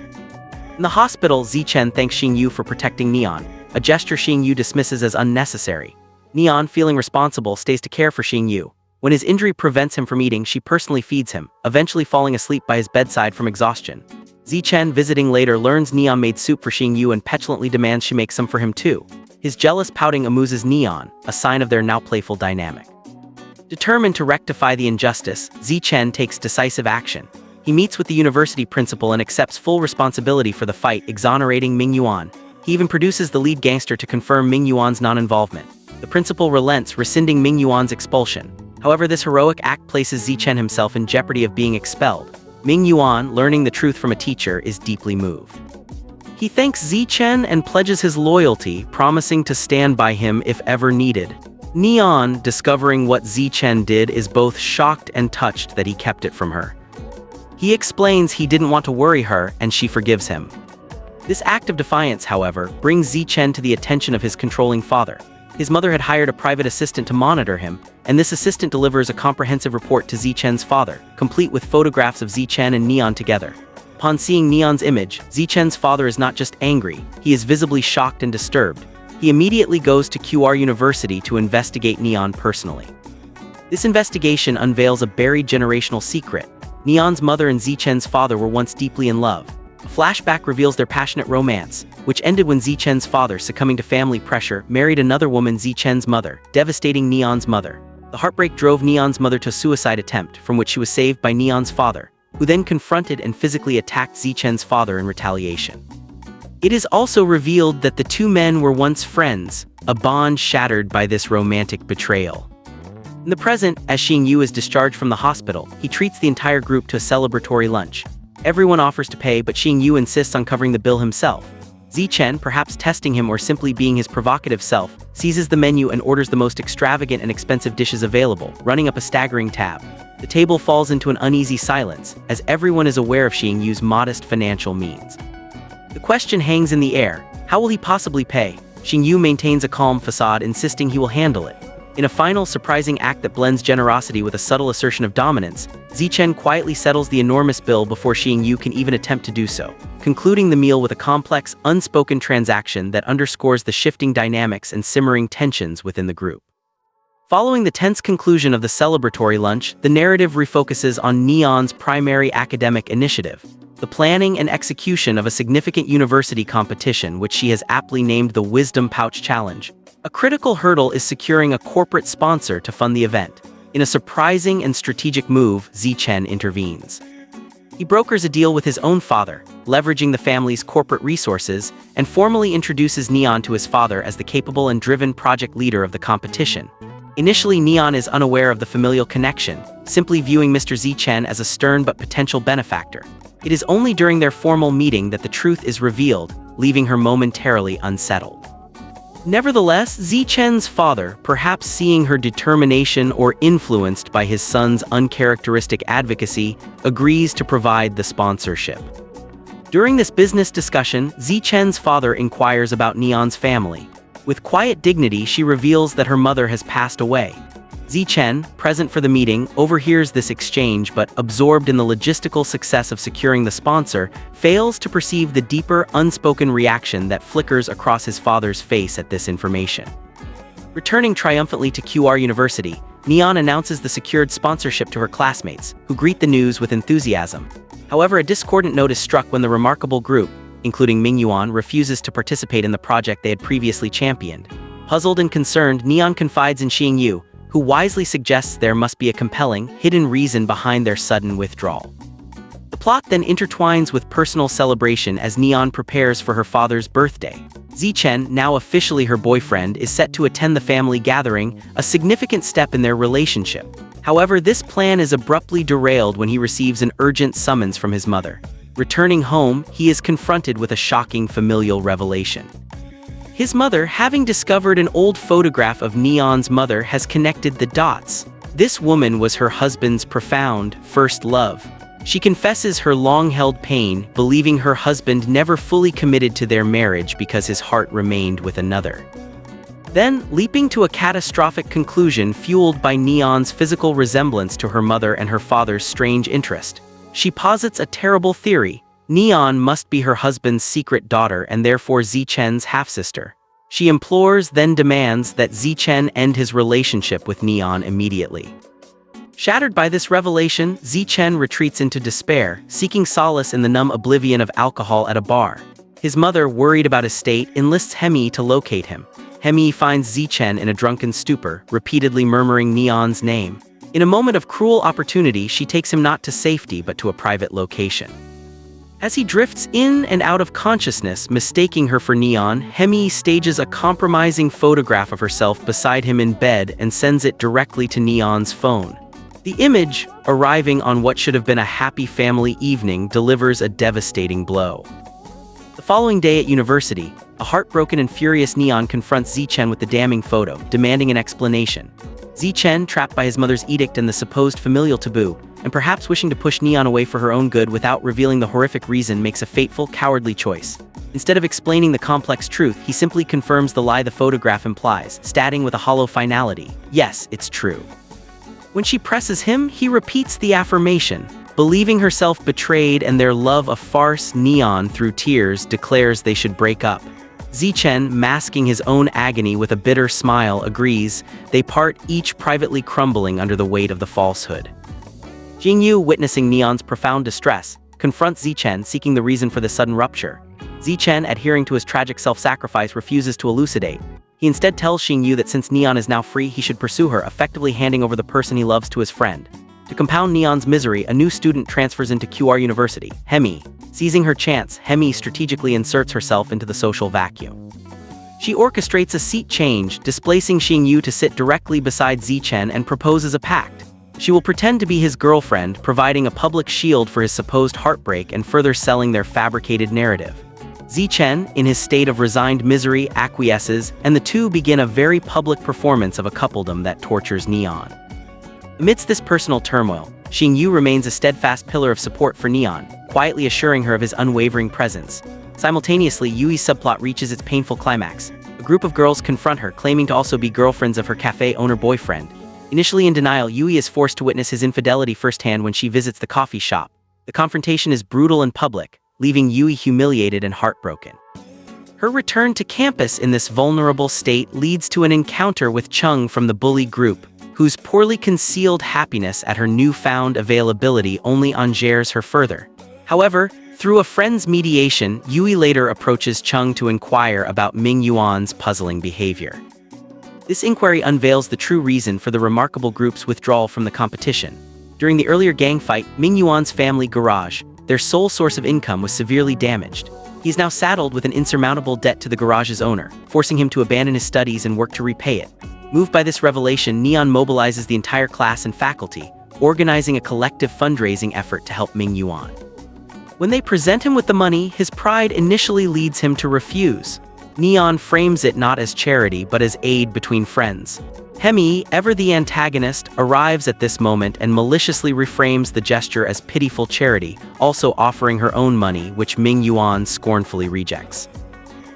[SPEAKER 1] In the hospital, Zichen thanks Xingyu for protecting Neon, a gesture Xingyu dismisses as unnecessary. Neon, feeling responsible, stays to care for Xingyu. When his injury prevents him from eating, she personally feeds him, eventually falling asleep by his bedside from exhaustion. Zichen, visiting later, learns Neon made soup for Xingyu and petulantly demands she make some for him too. His jealous pouting amuses Neon, a sign of their now playful dynamic. Determined to rectify the injustice, Zichen takes decisive action. He meets with the university principal and accepts full responsibility for the fight, exonerating Mingyuan. He even produces the lead gangster to confirm Mingyuan's non-involvement. The principal relents, rescinding Mingyuan's expulsion. However, this heroic act places Zichen himself in jeopardy of being expelled. Mingyuan, learning the truth from a teacher, is deeply moved. He thanks Zichen and pledges his loyalty, promising to stand by him if ever needed. Neon, discovering what Zichen did, is both shocked and touched that he kept it from her. He explains he didn't want to worry her, and she forgives him. This act of defiance, however, brings Zichen to the attention of his controlling father. His mother had hired a private assistant to monitor him, and this assistant delivers a comprehensive report to Zichen's father, complete with photographs of Zichen and Neon together. Upon seeing Neon's image, Zichen's father is not just angry, he is visibly shocked and disturbed. He immediately goes to QR University to investigate Neon personally. This investigation unveils a buried generational secret. Neon's mother and Zichen's father were once deeply in love. A flashback reveals their passionate romance, which ended when Zichen's father, succumbing to family pressure, married another woman, Zichen's mother, devastating Neon's mother. The heartbreak drove Neon's mother to a suicide attempt, from which she was saved by Neon's father, who then confronted and physically attacked Zichen's father in retaliation. It is also revealed that the two men were once friends, a bond shattered by this romantic betrayal. In the present, as Xingyu is discharged from the hospital, he treats the entire group to a celebratory lunch. Everyone offers to pay, but Xingyu insists on covering the bill himself. Zichen, perhaps testing him or simply being his provocative self, seizes the menu and orders the most extravagant and expensive dishes available, running up a staggering tab. The table falls into an uneasy silence, as everyone is aware of Xingyu's modest financial means. The question hangs in the air: how will he possibly pay? Xingyu maintains a calm facade, insisting he will handle it. In a final, surprising act that blends generosity with a subtle assertion of dominance, Zichen quietly settles the enormous bill before Xingyu can even attempt to do so, concluding the meal with a complex, unspoken transaction that underscores the shifting dynamics and simmering tensions within the group. Following the tense conclusion of the celebratory lunch, the narrative refocuses on Neon's primary academic initiative, the planning and execution of a significant university competition, which she has aptly named the Wisdom Pouch Challenge. A critical hurdle is securing a corporate sponsor to fund the event. In a surprising and strategic move, Zichen intervenes. He brokers a deal with his own father, leveraging the family's corporate resources, and formally introduces Neon to his father as the capable and driven project leader of the competition. Initially, Neon is unaware of the familial connection, simply viewing Mr. Zichen as a stern but potential benefactor. It is only during their formal meeting that the truth is revealed, leaving her momentarily unsettled. Nevertheless, Zichen's father, perhaps seeing her determination or influenced by his son's uncharacteristic advocacy, agrees to provide the sponsorship. During this business discussion, Zichen's father inquires about Neon's family. With quiet dignity, she reveals that her mother has passed away. Zichen, present for the meeting, overhears this exchange but, absorbed in the logistical success of securing the sponsor, fails to perceive the deeper, unspoken reaction that flickers across his father's face at this information. Returning triumphantly to Kdrama University, Neon announces the secured sponsorship to her classmates, who greet the news with enthusiasm. However, a discordant note is struck when the remarkable group, including Mingyuan, refuses to participate in the project they had previously championed. Puzzled and concerned, Neon confides in Xingyu, who wisely suggests there must be a compelling, hidden reason behind their sudden withdrawal. The plot then intertwines with personal celebration as Neon prepares for her father's birthday. Zichen, now officially her boyfriend, is set to attend the family gathering, a significant step in their relationship. However, this plan is abruptly derailed when he receives an urgent summons from his mother. Returning home, he is confronted with a shocking familial revelation. His mother, having discovered an old photograph of Neon's mother, has connected the dots. This woman was her husband's profound first love. She confesses her long-held pain, believing her husband never fully committed to their marriage because his heart remained with another. Then, leaping to a catastrophic conclusion fueled by Neon's physical resemblance to her mother and her father's strange interest, she posits a terrible theory. Neon must be her husband's secret daughter and therefore Zichen's half-sister. She implores, then demands, that Zichen end his relationship with Neon immediately. Shattered by this revelation, Zichen retreats into despair, seeking solace in the numb oblivion of alcohol at a bar. His mother, worried about his state, enlists Hemi to locate him. Hemi finds Zichen in a drunken stupor, repeatedly murmuring Neon's name. In a moment of cruel opportunity, she takes him not to safety but to a private location. As he drifts in and out of consciousness, mistaking her for Neon, Hemi stages a compromising photograph of herself beside him in bed and sends it directly to Neon's phone. The image, arriving on what should have been a happy family evening, delivers a devastating blow. The following day at university, a heartbroken and furious Neon confronts Zichen with the damning photo, demanding an explanation. Zichen, trapped by his mother's edict and the supposed familial taboo, and perhaps wishing to push Neon away for her own good without revealing the horrific reason, makes a fateful, cowardly choice. Instead of explaining the complex truth, he simply confirms the lie the photograph implies, stating with a hollow finality, "Yes, it's true." When she presses him, he repeats the affirmation. Believing herself betrayed and their love a farce, Neon, through tears, declares they should break up. Zichen, masking his own agony with a bitter smile, agrees. They part, each privately crumbling under the weight of the falsehood. Xingyu, witnessing Neon's profound distress, confronts Zichen, seeking the reason for the sudden rupture. Zichen, adhering to his tragic self-sacrifice, refuses to elucidate. He instead tells Xingyu that since Neon is now free, he should pursue her, effectively handing over the person he loves to his friend. To compound Neon's misery, a new student transfers into Kdrama University, Hemi. Seizing her chance, Hemi strategically inserts herself into the social vacuum. She orchestrates a seat change, displacing Xingyu to sit directly beside Zichen, and proposes a pact. She will pretend to be his girlfriend, providing a public shield for his supposed heartbreak and further selling their fabricated narrative. Zichen, in his state of resigned misery, acquiesces, and the two begin a very public performance of a coupledom that tortures Neon. Amidst this personal turmoil, Xingyu remains a steadfast pillar of support for Neon, quietly assuring her of his unwavering presence. Simultaneously, Yui's subplot reaches its painful climax. A group of girls confront her, claiming to also be girlfriends of her cafe owner boyfriend. Initially in denial, Yui is forced to witness his infidelity firsthand when she visits the coffee shop. The confrontation is brutal and public, leaving Yui humiliated and heartbroken. Her return to campus in this vulnerable state leads to an encounter with Chung from the Bullied group, whose poorly concealed happiness at her newfound availability only endears her further. However, through a friend's mediation, Yui later approaches Chung to inquire about Mingyuan's puzzling behavior. This inquiry unveils the true reason for the remarkable group's withdrawal from the competition. During the earlier gang fight, Mingyuan's family garage, their sole source of income, was severely damaged. He is now saddled with an insurmountable debt to the garage's owner, forcing him to abandon his studies and work to repay it. Moved by this revelation, Neon mobilizes the entire class and faculty, organizing a collective fundraising effort to help Mingyuan. When they present him with the money, his pride initially leads him to refuse. Neon frames it not as charity but as aid between friends. Hemi, ever the antagonist, arrives at this moment and maliciously reframes the gesture as pitiful charity, also offering her own money, which Ming Yuan scornfully rejects.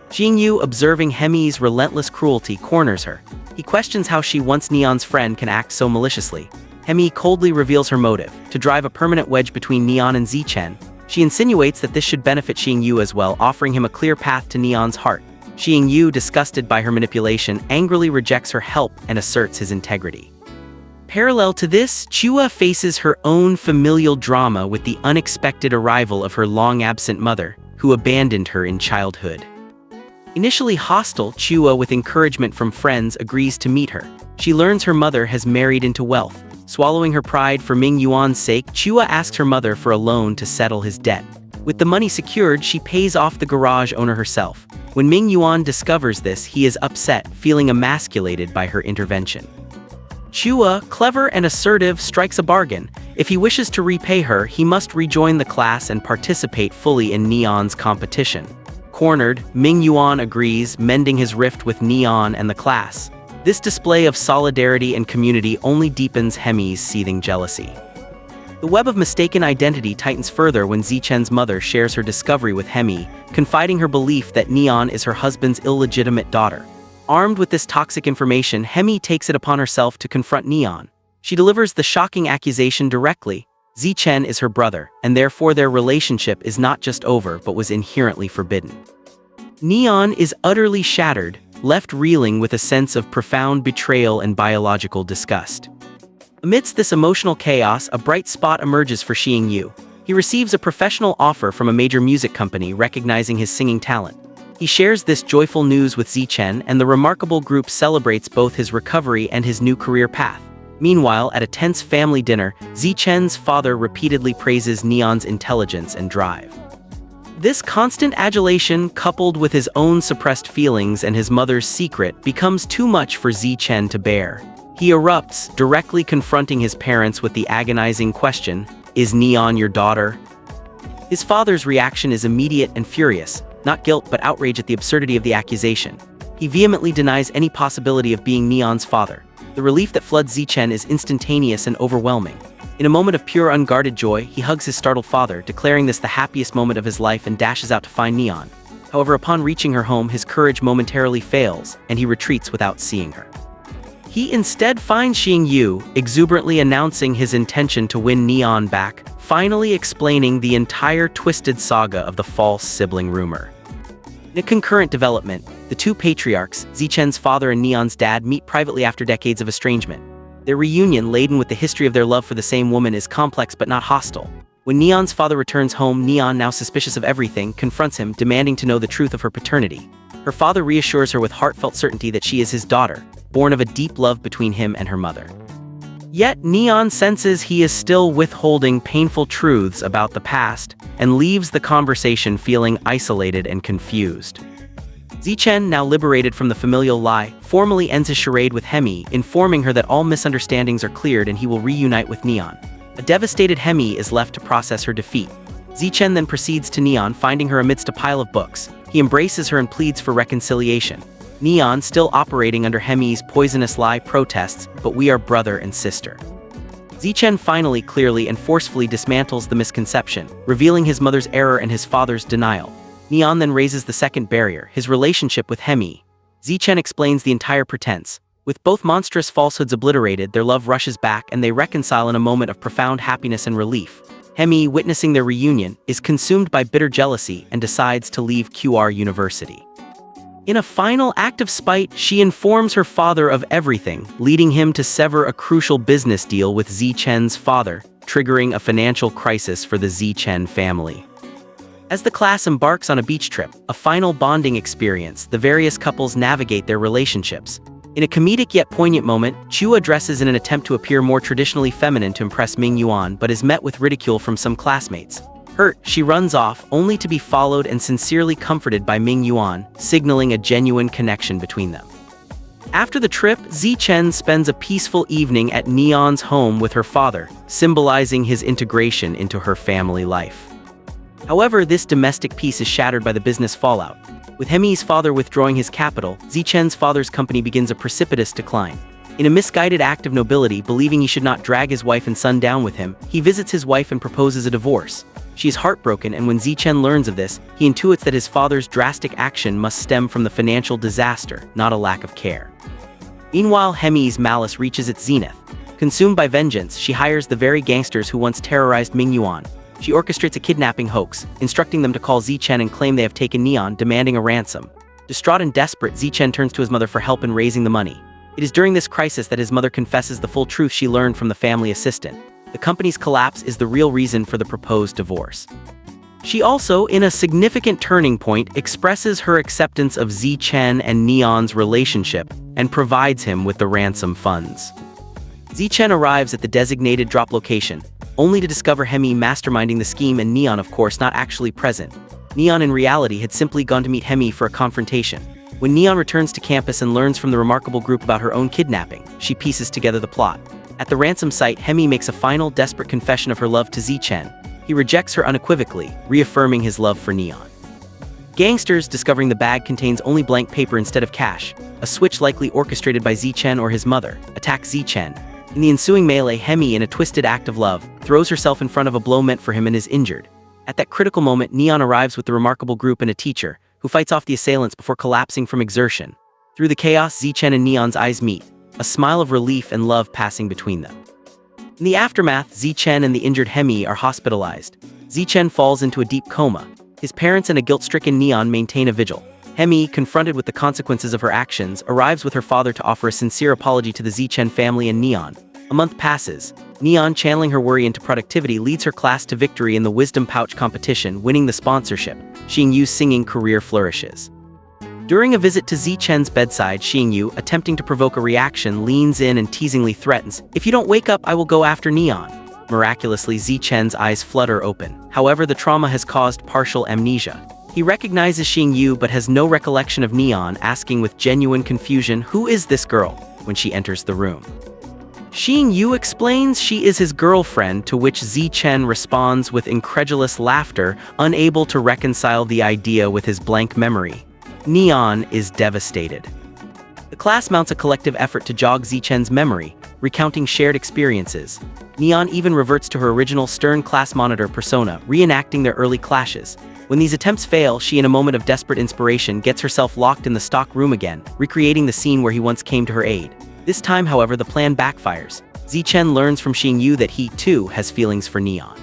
[SPEAKER 1] Jingyu, observing Hemi's relentless cruelty, corners her. He questions how she, once Neon's friend, can act so maliciously. Hemi coldly reveals her motive: to drive a permanent wedge between Neon and Zichen. She insinuates that this should benefit Xingyu as well, offering him a clear path to Neon's heart. Xingyu, disgusted by her manipulation, angrily rejects her help and asserts his integrity. Parallel to this, Chua faces her own familial drama with the unexpected arrival of her long-absent mother, who abandoned her in childhood. Initially hostile, Chua, with encouragement from friends, agrees to meet her. She learns her mother has married into wealth. Swallowing her pride for Ming Yuan's sake, Chua asks her mother for a loan to settle his debt. With the money secured, she pays off the garage owner herself. When Ming Yuan discovers this, he is upset, feeling emasculated by her intervention. Chua, clever and assertive, strikes a bargain. If he wishes to repay her, he must rejoin the class and participate fully in Neon's competition. Cornered, Ming Yuan agrees, mending his rift with Neon and the class. This display of solidarity and community only deepens Hemi's seething jealousy. The web of mistaken identity tightens further when Zichen's mother shares her discovery with Hemi, confiding her belief that Neon is her husband's illegitimate daughter. Armed with this toxic information, Hemi takes it upon herself to confront Neon. She delivers the shocking accusation directly. Zichen is her brother, and therefore their relationship is not just over but was inherently forbidden. Neon is utterly shattered, left reeling with a sense of profound betrayal and biological disgust. Amidst this emotional chaos, a bright spot emerges for Xingyu. He receives a professional offer from a major music company recognizing his singing talent. He shares this joyful news with Zichen, and the remarkable group celebrates both his recovery and his new career path. Meanwhile, at a tense family dinner, Zichen's father repeatedly praises Neon's intelligence and drive. This constant adulation, coupled with his own suppressed feelings and his mother's secret, becomes too much for Zichen to bear. He erupts, directly confronting his parents with the agonizing question, "Is Neon your daughter?" His father's reaction is immediate and furious, not guilt but outrage at the absurdity of the accusation. He vehemently denies any possibility of being Neon's father. The relief that floods Zichen is instantaneous and overwhelming. In a moment of pure unguarded joy, he hugs his startled father, declaring this the happiest moment of his life, and dashes out to find Neon. However, upon reaching her home, his courage momentarily fails, and he retreats without seeing her. He instead finds Xingyu, exuberantly announcing his intention to win Neon back, finally explaining the entire twisted saga of the false sibling rumor. In a concurrent development, the two patriarchs, Zichen's father and Neon's dad, meet privately after decades of estrangement. Their reunion, laden with the history of their love for the same woman, is complex but not hostile. When Neon's father returns home, Neon, now suspicious of everything, confronts him, demanding to know the truth of her paternity. Her father reassures her with heartfelt certainty that she is his daughter, born of a deep love between him and her mother. Yet, Neon senses he is still withholding painful truths about the past, and leaves the conversation feeling isolated and confused. Zichen, now liberated from the familial lie, formally ends his charade with Hemi, informing her that all misunderstandings are cleared and he will reunite with Neon. A devastated Hemi is left to process her defeat. Zichen then proceeds to Neon, finding her amidst a pile of books. He embraces her and pleads for reconciliation. Neon, still operating under Hemi's poisonous lie, protests, "But we are brother and sister." Zichen finally, clearly and forcefully dismantles the misconception, revealing his mother's error and his father's denial. Neon then raises the second barrier, his relationship with Hemi. Zichen explains the entire pretense. With both monstrous falsehoods obliterated, their love rushes back and they reconcile in a moment of profound happiness and relief. Hemi, witnessing their reunion, is consumed by bitter jealousy and decides to leave QR University. In a final act of spite, she informs her father of everything, leading him to sever a crucial business deal with Zichen's father, triggering a financial crisis for the Zichen family. As the class embarks on a beach trip, a final bonding experience, the various couples navigate their relationships. In a comedic yet poignant moment, Chua dresses in an attempt to appear more traditionally feminine to impress Ming Yuan, but is met with ridicule from some classmates. Hurt, she runs off, only to be followed and sincerely comforted by Ming Yuan, signaling a genuine connection between them. After the trip, Zichen spends a peaceful evening at Neon's home with her father, symbolizing his integration into her family life. However, this domestic peace is shattered by the business fallout. With Hemi's father withdrawing his capital, Zichen's father's company begins a precipitous decline. In a misguided act of nobility, believing he should not drag his wife and son down with him, he visits his wife and proposes a divorce. She is heartbroken, and when Zichen learns of this, he intuits that his father's drastic action must stem from the financial disaster, not a lack of care. Meanwhile, Hemi's malice reaches its zenith. Consumed by vengeance, she hires the very gangsters who once terrorized Mingyuan. She orchestrates a kidnapping hoax, instructing them to call Zichen and claim they have taken Neon, demanding a ransom. Distraught and desperate, Zichen turns to his mother for help in raising the money. It is during this crisis that his mother confesses the full truth she learned from the family assistant. The company's collapse is the real reason for the proposed divorce. She also, in a significant turning point, expresses her acceptance of Zichen and Neon's relationship and provides him with the ransom funds. Zichen arrives at the designated drop location, only to discover Hemi masterminding the scheme and Neon, of course, not actually present. Neon in reality had simply gone to meet Hemi for a confrontation. When Neon returns to campus and learns from the remarkable group about her own kidnapping, she pieces together the plot. At the ransom site, Hemi makes a final, desperate confession of her love to Zichen. He rejects her unequivocally, reaffirming his love for Neon. Gangsters, discovering the bag contains only blank paper instead of cash, a switch likely orchestrated by Zichen or his mother, attack Zichen. In the ensuing melee, Hemi, in a twisted act of love, throws herself in front of a blow meant for him and is injured. At that critical moment, Neon arrives with the remarkable group and a teacher, who fights off the assailants before collapsing from exertion. Through the chaos, Zichen and Neon's eyes meet, a smile of relief and love passing between them. In the aftermath, Zichen and the injured Hemi are hospitalized. Zichen falls into a deep coma. His parents and a guilt-stricken Neon maintain a vigil. Hemi, confronted with the consequences of her actions, arrives with her father to offer a sincere apology to the Zichen family and Neon. A month passes. Neon, channeling her worry into productivity, leads her class to victory in the Wisdom Pouch competition, winning the sponsorship. Xingyu's singing career flourishes. During a visit to Zichen's bedside, Xingyu, attempting to provoke a reaction, leans in and teasingly threatens, "If you don't wake up, I will go after Neon." Miraculously, Zichen's eyes flutter open. However, the trauma has caused partial amnesia. He recognizes Xingyu but has no recollection of Neon, asking with genuine confusion, "Who is this girl?" when she enters the room. Xingyu explains she is his girlfriend, to which Zichen responds with incredulous laughter, unable to reconcile the idea with his blank memory. Neon is devastated. The class mounts a collective effort to jog Zichen's memory, recounting shared experiences. Neon even reverts to her original stern class monitor persona, reenacting their early clashes. When these attempts fail, she, in a moment of desperate inspiration, gets herself locked in the stock room again, recreating the scene where he once came to her aid. This time, however, the plan backfires. Zichen learns from Xingyu that he, too, has feelings for Neon.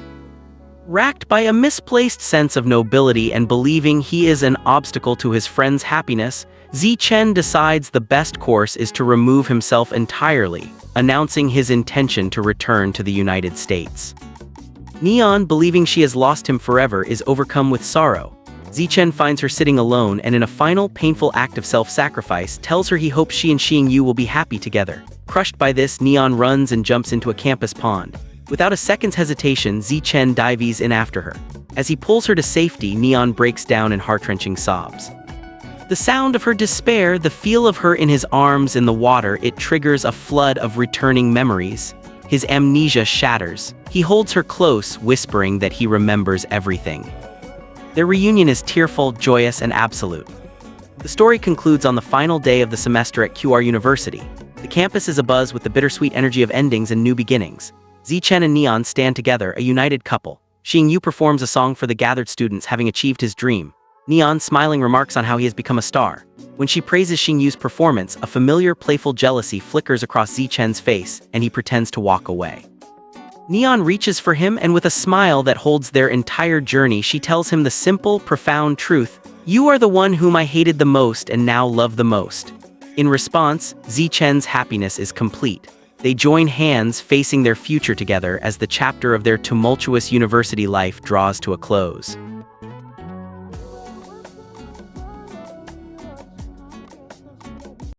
[SPEAKER 1] Racked by a misplaced sense of nobility and believing he is an obstacle to his friend's happiness, Zichen decides the best course is to remove himself entirely, announcing his intention to return to the United States. Neon, believing she has lost him forever, is overcome with sorrow. Zichen finds her sitting alone and, in a final, painful act of self-sacrifice, tells her he hopes she and Xingyu will be happy together. Crushed by this, Neon runs and jumps into a campus pond. Without a second's hesitation, Zichen dives in after her. As he pulls her to safety, Neon breaks down in heart-wrenching sobs. The sound of her despair, the feel of her in his arms in the water, it triggers a flood of returning memories. His amnesia shatters. He holds her close, whispering that he remembers everything. Their reunion is tearful, joyous, and absolute. The story concludes on the final day of the semester at QR University. The campus is abuzz with the bittersweet energy of endings and new beginnings. Zichen and Neon stand together, a united couple. Xingyu performs a song for the gathered students, having achieved his dream. Neon, smiling, remarks on how he has become a star. When she praises Xingyu's performance, a familiar, playful jealousy flickers across Zichen's face, and he pretends to walk away. Neon reaches for him, and with a smile that holds their entire journey, she tells him the simple, profound truth: "You are the one whom I hated the most and now love the most." In response, Zichen's happiness is complete. They join hands, facing their future together as the chapter of their tumultuous university life draws to a close.